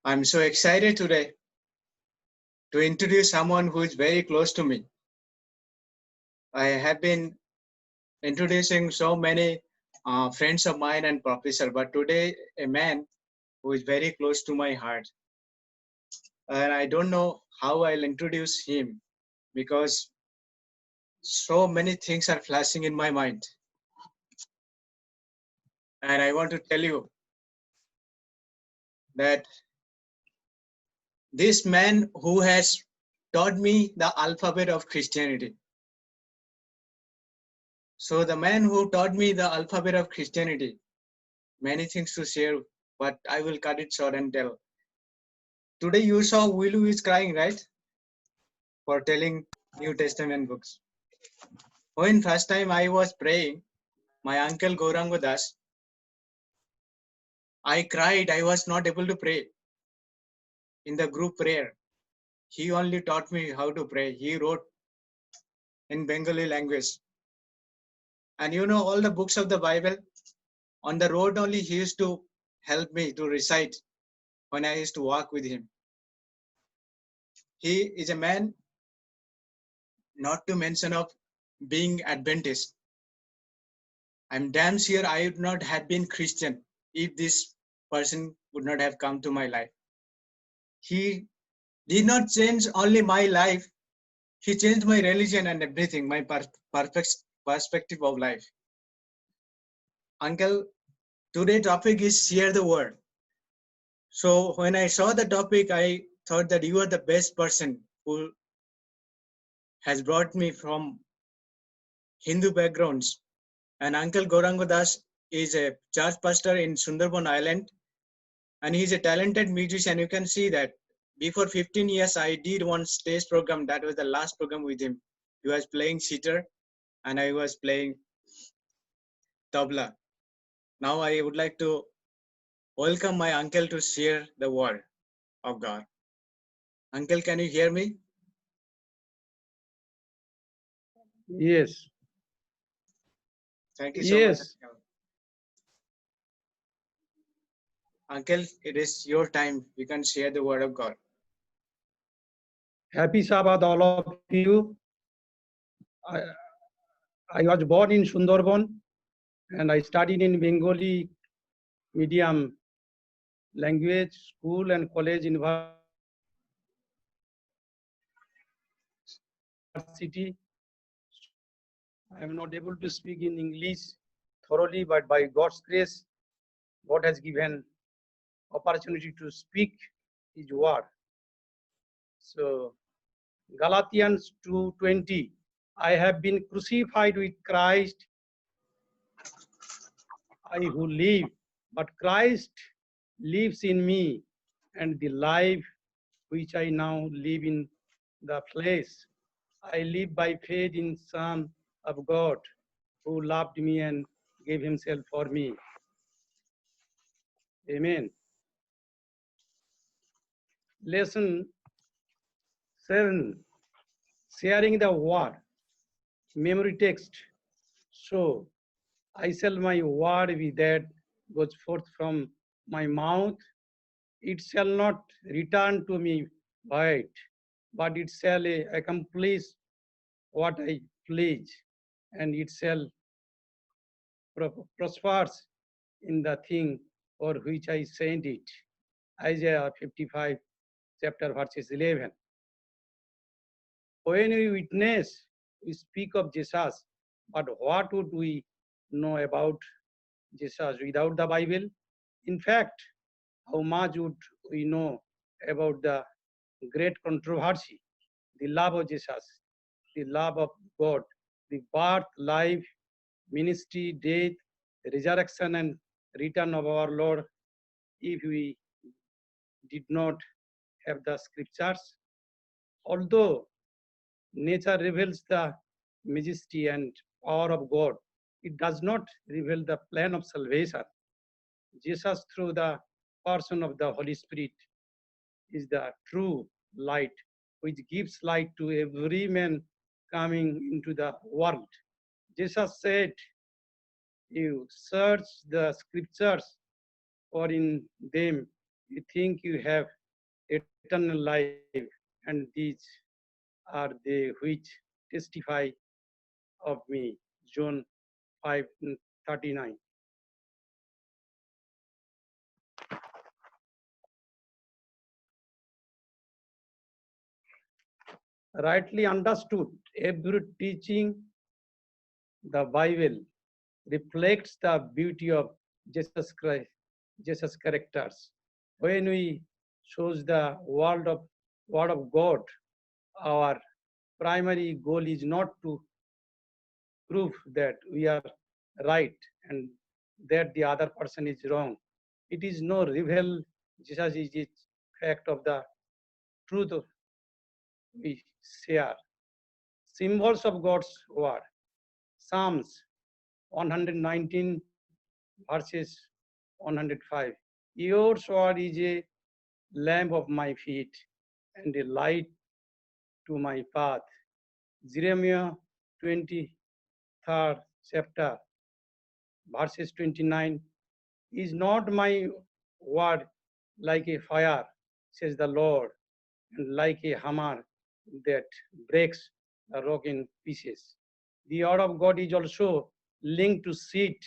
I'm so excited today to introduce someone who is very close to me. I have been introducing so many friends of mine and professor, but today a man who is very close to my heart. And I don't know how I'll introduce him because so many things are flashing in my mind. And I want to tell you that this man who has taught me the alphabet of Christianity. So the man who taught me the alphabet of Christianity, many things to share, but I will cut it short and tell. Today you saw Willu is crying, right? For telling New Testament books. When first time I was praying, my uncle Gaurango Das, I cried, I was not able to pray in the group prayer. He only taught me how to pray. He wrote in Bengali language. And you know all the books of the Bible, on the road only he used to help me to recite when I used to walk with him. He is a man not to mention of being Adventist. I'm damn sure I would not have been Christian if this person would not have come to my life. He did not change only my life, he changed my religion and everything, my perspective of life. Uncle, today's topic is share the word. So when I saw the topic, I thought that you are the best person who has brought me from Hindu backgrounds. And Uncle Gaurango Das is a church pastor in Sundarban Island, and he's a talented musician. You can see that before 15 years, I did one stage program. That was the last program with him. He was playing sitar, and I was playing tabla. Now I would like to welcome my uncle to share the word of God. Uncle, can you hear me? Yes. Thank you so much. Uncle, it is your time. You can share the word of God. Happy Sabbath, all of you. I, I was born in Sundarban and I studied in Bengali medium language, school and college university. I am not able to speak in English thoroughly, but by God's grace, God has given opportunity to speak His word. So Galatians 2:20, I have been crucified with Christ, I who live, but Christ lives in me, and the life which I now live in the flesh, I live by faith in Son of God, who loved me and gave himself for me. Amen. Lesson 7, sharing the word, memory text. So I shall my word be that goes forth from my mouth. It shall not return to me void, but it shall accomplish what I please, and it shall prospers in the thing for which I sent it. Isaiah 55, chapter verses 11. When we witness, we speak of Jesus, but what would we know about Jesus without the Bible? In fact, how much would we know about the great controversy, the love of Jesus, the love of God, the birth, life, ministry, death, resurrection, and return of our Lord, if we did not have the scriptures? Although nature reveals the majesty and power of God, it does not reveal the plan of salvation. Jesus, through the person of the Holy Spirit, is the true light, which gives light to every man coming into the world. Jesus said, you search the scriptures, for in them you think you have eternal life, and these are they which testify of me. John 5:39. Rightly understood, every teaching the Bible reflects the beauty of Jesus Christ, Jesus' characters. When we shows the word of God, our primary goal is not to prove that we are right and that the other person is wrong. It is no reveal Jesus is the fact of the truth we share. Symbols of God's word. Psalms 119 verses 105. Your word is a lamp of my feet and a light to my path. Jeremiah 23rd chapter verses 29. Is not my word like a fire, says the Lord, and like a hammer that breaks the rock in pieces. The word of God is also linked to seed.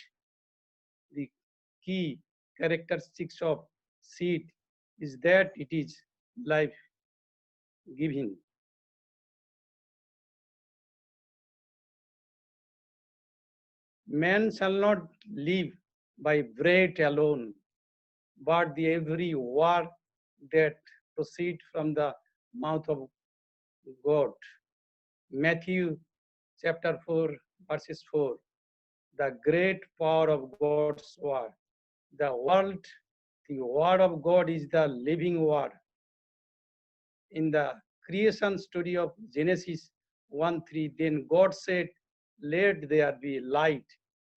The key characteristics of seed is that it is life giving. Man shall not live by bread alone, but the every word that proceeds from the mouth of God. Matthew chapter 4, verses 4. The great power of God's word. The word of God is the living word. In the creation story of Genesis 1:3, then God said, let there be light,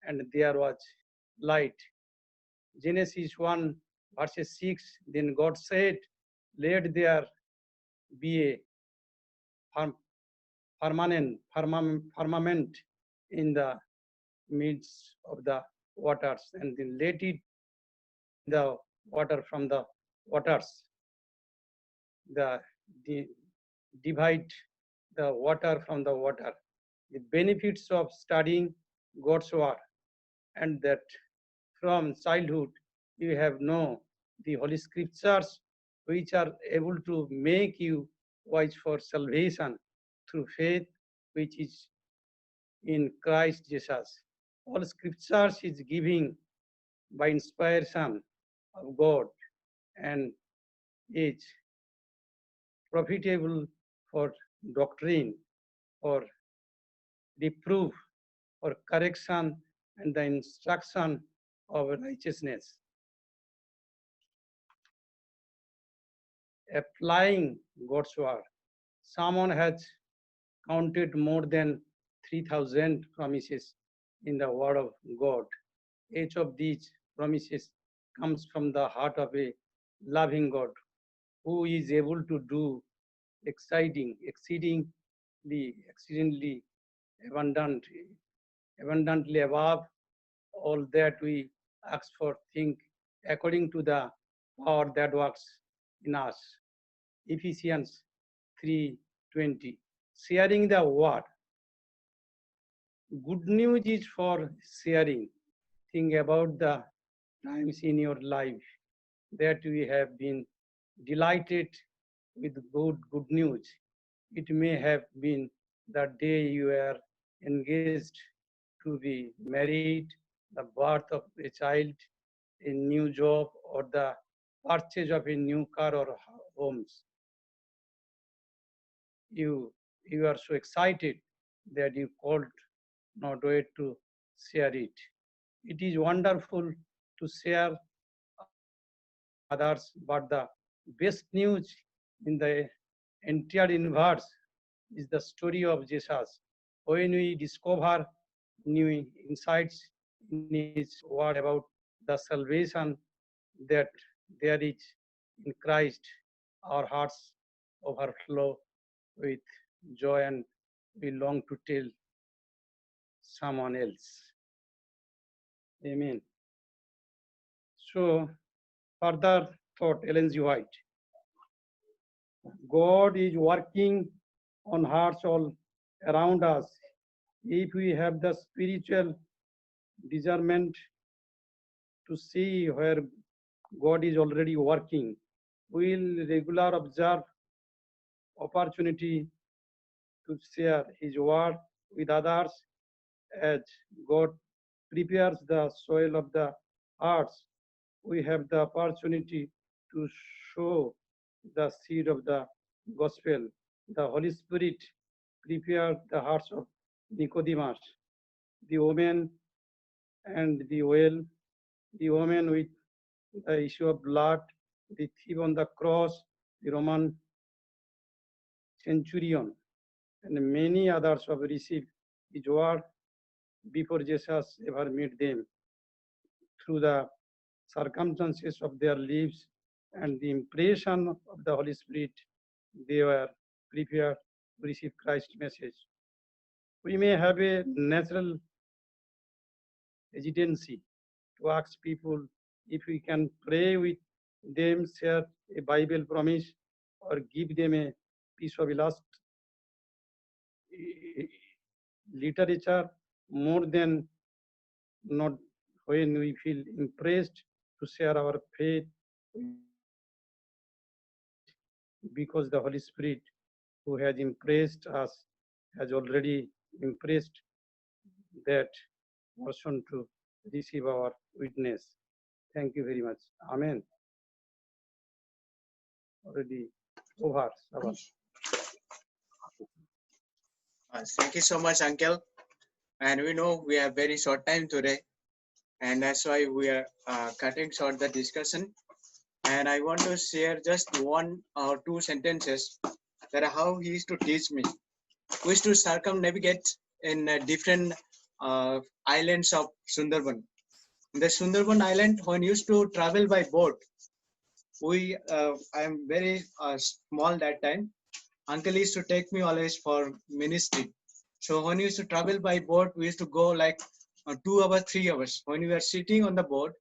and there was light. Genesis 1 verses 6, then God said, let there be a firmament in the midst of the waters, and then let it the water from the waters. The divide the water from the water. The benefits of studying God's word, and that from childhood you have known the Holy Scriptures, which are able to make you wise for salvation through faith, which is in Christ Jesus. All Scriptures is giving by inspiration of God and is profitable for doctrine, for reproof, for correction, and the instruction of righteousness. Applying God's word. Someone has counted more than 3,000 promises in the word of God. Each of these promises comes from the heart of a loving God who is able to do exceedingly abundantly above all that we ask for, think, according to the power that works in us. Ephesians 3:20. Sharing the word. Good news is for sharing. Think about the times in your life that we have been delighted with good news. It may have been the day you were engaged to be married, the birth of a child, a new job, or the purchase of a new car or homes. You are so excited that you called not wait to share it. It is wonderful to share others, but the best news in the entire universe is the story of Jesus. When we discover new insights in His word about the salvation that there is in Christ, our hearts overflow with joy and we long to tell someone else. Amen. So, further thought, Ellen G. White. God is working on hearts all around us. If we have the spiritual discernment to see where God is already working, we will regularly observe opportunity to share His word with others as God prepares the soil of the hearts. We have the opportunity to sow the seed of the gospel. The Holy Spirit prepared the hearts of Nicodemus, the woman and the well, the woman with the issue of blood, the thief on the cross, the Roman centurion, and many others have received His word before Jesus ever met them. Through the circumstances of their lives and the impression of the Holy Spirit, they were prepared to receive Christ's message. We may have a natural hesitancy to ask people if we can pray with them, share a Bible promise, or give them a piece of literature more than not when we feel impressed to share our faith because the Holy Spirit who has impressed us has already impressed that person to receive our witness. Thank you very much. Amen. Already over. Thank you so much, Uncle. And we know we have very short time today, and that's why we are cutting short the discussion. And I want to share just one or two sentences that how he used to teach me. We used to circumnavigate in different islands of Sundarban. In the Sundarban island, when used to travel by boat, I am very small that time. Uncle used to take me always for ministry. So when we used to travel by boat, we used to go like 2 hours, 3 hours. When we were sitting on the boat,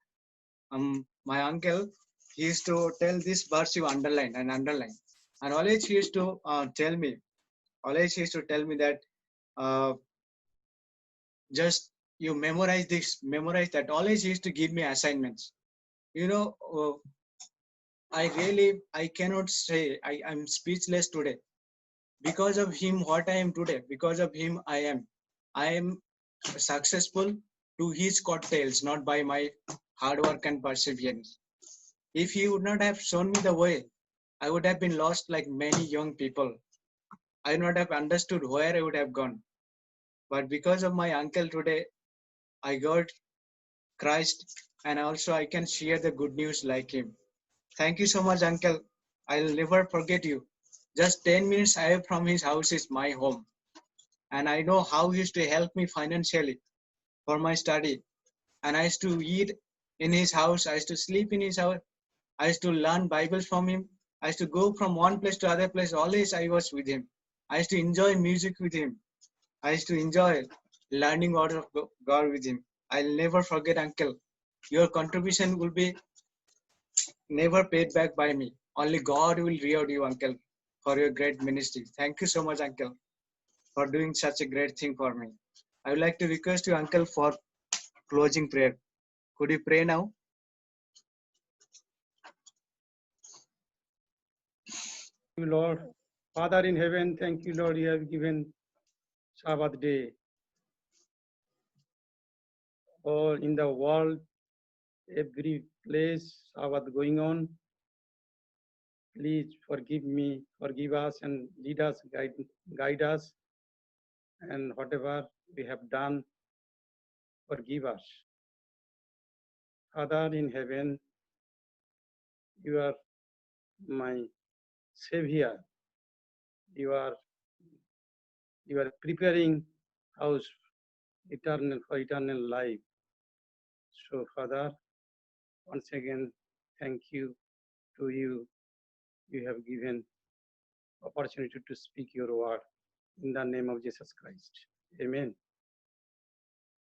my uncle, he used to tell this verse you underline and underline. And always he used to tell me, always he used to tell me that uh, just you memorize this, memorize that. Always he used to give me assignments. You know, I cannot say, I'm speechless today. Because of him, what I am today, because of him, I am successful to his coattails, not by my hard work and perseverance. If he would not have shown me the way, I would have been lost like many young people. I would not have understood where I would have gone. But because of my uncle today, I got Christ, and also I can share the good news like him. Thank you so much, uncle. I'll never forget you. Just 10 minutes away from his house is my home. And I know how he used to help me financially for my study. And I used to eat in his house. I used to sleep in his house. I used to learn Bibles from him. I used to go from one place to other place. Always I was with him. I used to enjoy music with him. I used to enjoy learning word of God with him. I'll never forget, uncle. Your contribution will be never paid back by me. Only God will reward you, uncle, for your great ministry. Thank you so much, uncle, for doing such a great thing for me. I would like to request you, uncle, for closing prayer. Could you pray now? Thank you, Lord. Father in heaven, thank you, Lord, you have given Sabbath day. All in the world, every place Sabbath going on. Please forgive me, forgive us, and lead us, guide us, and whatever we have done, forgive us. Father in heaven, you are my Savior. You are preparing house eternal for eternal life. So, Father, once again, thank you to you. You have given opportunity to speak your word in the name of Jesus Christ. Amen.